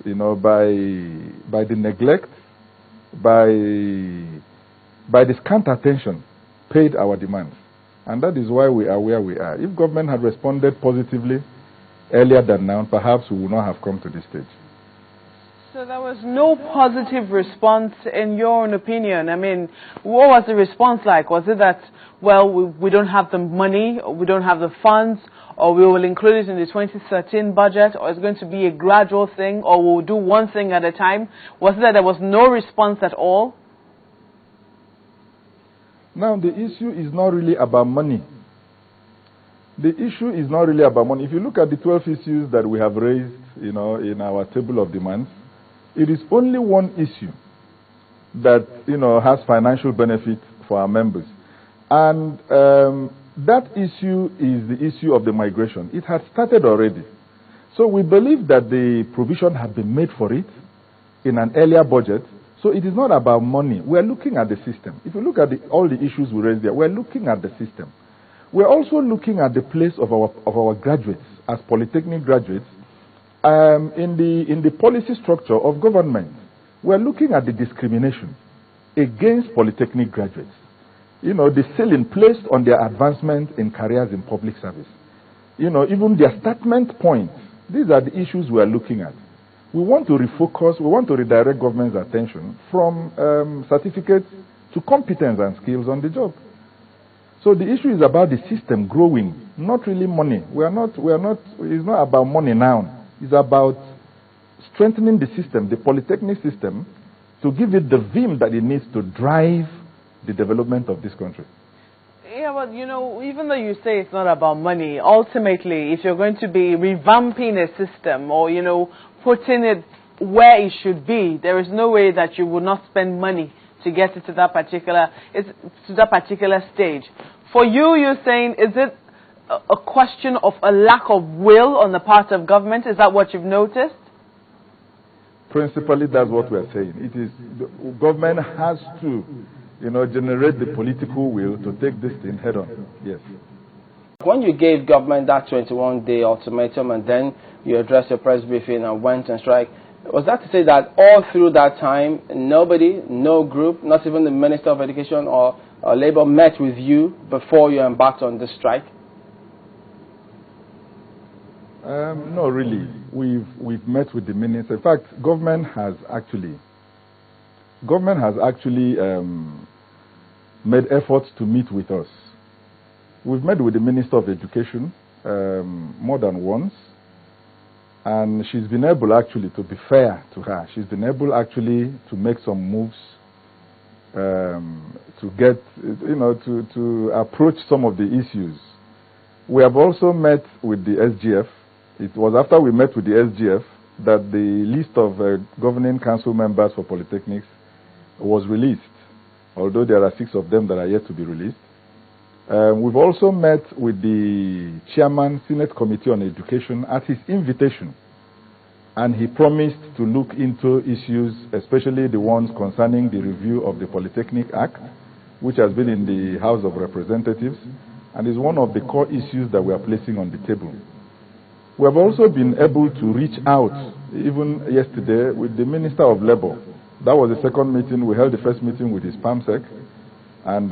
you know, by the neglect, by the scant attention paid our demands. And that is why we are where we are. If government had responded positively earlier than now, perhaps we would not have come to this stage. So there was no positive response in your own opinion. I mean, what was the response like? Was it that, well, we don't have the money, or we don't have the funds, or we will include it in the 2013 budget, or it's going to be a gradual thing, or we'll do one thing at a time? Was it that there was no response at all? Now, the issue is not really about money. The issue is not really about money. If you look at the 12 issues that we have raised, you know, in our table of demands, it is only one issue that, you know, has financial benefit for our members. And that issue is the issue of the migration. It had started already. So we believe that the provision had been made for it in an earlier budget. So it is not about money. We are looking at the system. If you look at all the issues we raised there, we are looking at the system. We are also looking at the place of our graduates as Polytechnic graduates in the policy structure of government. We are looking at the discrimination against Polytechnic graduates. You know, the ceiling placed on their advancement in careers in public service. You know, even their statement points. These are the issues we are looking at. We want to refocus, we want to redirect government's attention from certificates to competence and skills on the job. So the issue is about the system growing, not really money. It's not about money now. It's about strengthening the system, the Polytechnic system, to give it the vim that it needs to drive the development of this country. Yeah, but you know, even though you say it's not about money, ultimately, if you're going to be revamping a system or, you know, putting it where it should be, there is no way that you will not spend money to get it to that particular stage. For you, you're saying, is it a question of a lack of will on the part of government? Is that what you've noticed? Principally, that's what we're saying. It is the government has to, you know, generate the political will to take this thing head on. Yes. When you gave government that 21-day ultimatum and then you addressed your press briefing and went on strike, was that to say that all through that time, nobody, no group, not even the Minister of Education or Labour met with you before you embarked on this strike? No, really. We've met with the minister. In fact, government has actually made efforts to meet with us. We've met with the Minister of Education more than once, and she's been able actually, to be fair to her, she's been able actually to make some moves to get, you know, to approach some of the issues. We have also met with the SGF. It was after we met with the SGF that the list of governing council members for Polytechnics was released, although there are 6 of them that are yet to be released. We've also met with the Chairman, Senate Committee on Education at his invitation, and he promised to look into issues, especially the ones concerning the review of the Polytechnic Act, which has been in the House of Representatives, and is one of the core issues that we are placing on the table. We have also been able to reach out, even yesterday, with the Minister of Labour. That was the second meeting. We held the first meeting with his PAMSEC, and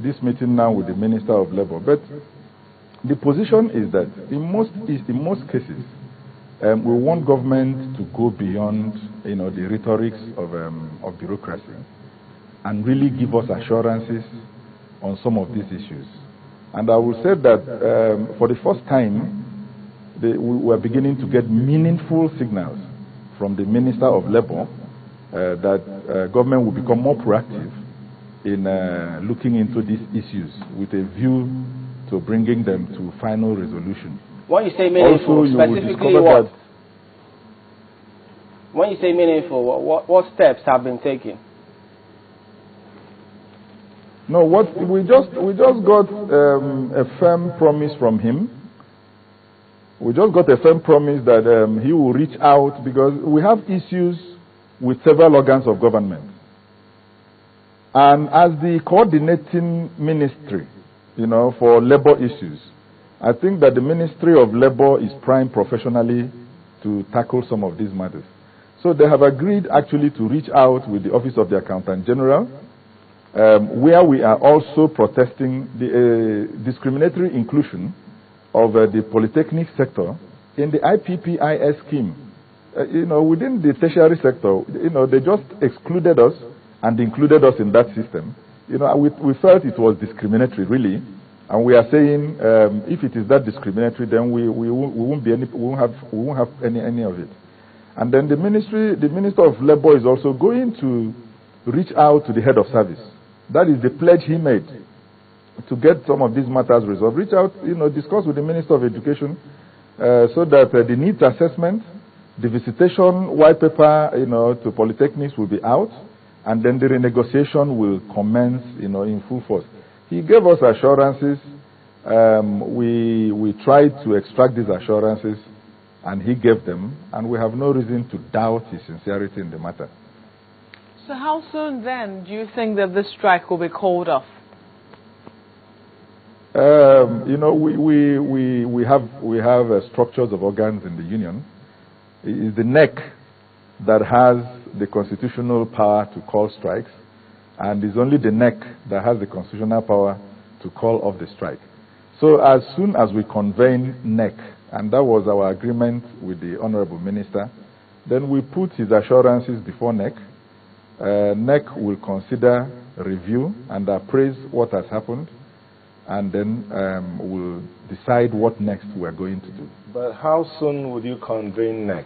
this meeting now with the Minister of Labour. But the position is that in most cases, we want government to go beyond, you know, the rhetorics of bureaucracy and really give us assurances on some of these issues. And I will say that for the first time, we are beginning to get meaningful signals from the Minister of Labour that government will become more proactive in looking into these issues with a view to bringing them to final resolution. When you say meaningful, also, specifically what? When you say meaningful, what steps have been taken? No, we just got a firm promise from him. We just got a firm promise that he will reach out, because we have issues with several organs of government. And as the coordinating ministry, you know, for labor issues, I think that the Ministry of Labour is primed professionally to tackle some of these matters. So they have agreed actually to reach out with the Office of the Accountant General, where we are also protesting the discriminatory inclusion of the Polytechnic sector in the IPPIS scheme. Within the tertiary sector, they just excluded us and included us in that system. We felt it was discriminatory, really, and we are saying if it is that discriminatory, then we won't have any of it. And then the Minister of Labour is also going to reach out to the head of service. That is the pledge he made to get some of these matters resolved. Reach out, discuss with the Minister of Education so that the needs assessment, the visitation white paper, to Polytechnics will be out, and then the renegotiation will commence, in full force. He gave us assurances. We tried to extract these assurances, and he gave them, and we have no reason to doubt his sincerity in the matter. So how soon then do you think that this strike will be called off? We have structures of organs in the union. It is the NEC that has the constitutional power to call strikes, and it's only the NEC that has the constitutional power to call off the strike. So as soon as we convene NEC, and that was our agreement with the Honorable Minister, then we put his assurances before NEC. NEC will consider, review, and appraise what has happened, and then we'll decide what next we're going to do. But how soon would you convene NEC?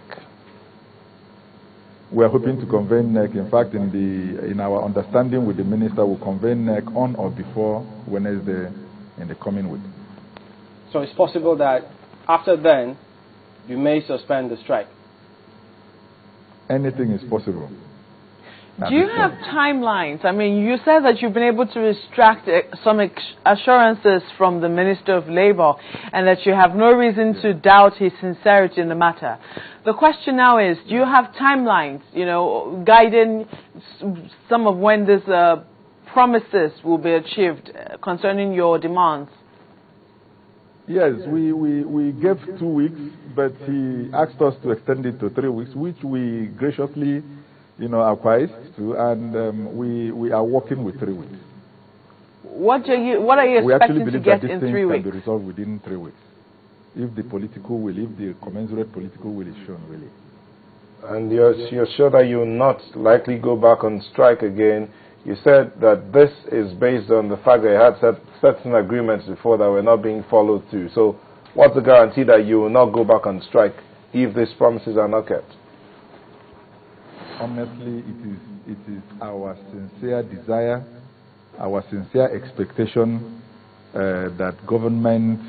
We're hoping to convene NEC. In fact, in our understanding with the minister, we'll convene NEC on or before Wednesday in the coming week. So it's possible that after then, you may suspend the strike? Anything is possible. Do you have timelines? I mean, you said that you've been able to extract some assurances from the Minister of Labour and that you have no reason to doubt his sincerity in the matter. The question now is, do you have timelines, guiding some of when these promises will be achieved concerning your demands? Yes, we gave 2 weeks, but he asked us to extend it to 3 weeks, which we graciously acquiesced to, and we are working with 3 weeks. What are you expecting to get in 3 weeks? Can be resolved within 3 weeks, if the political will, if the commensurate political will is shown, really. And you're sure that you will not likely go back on strike again? You said that this is based on the fact that you had certain agreements before that were not being followed through. So what's the guarantee that you will not go back on strike if these promises are not kept? Honestly, it is our sincere desire, our sincere expectation that government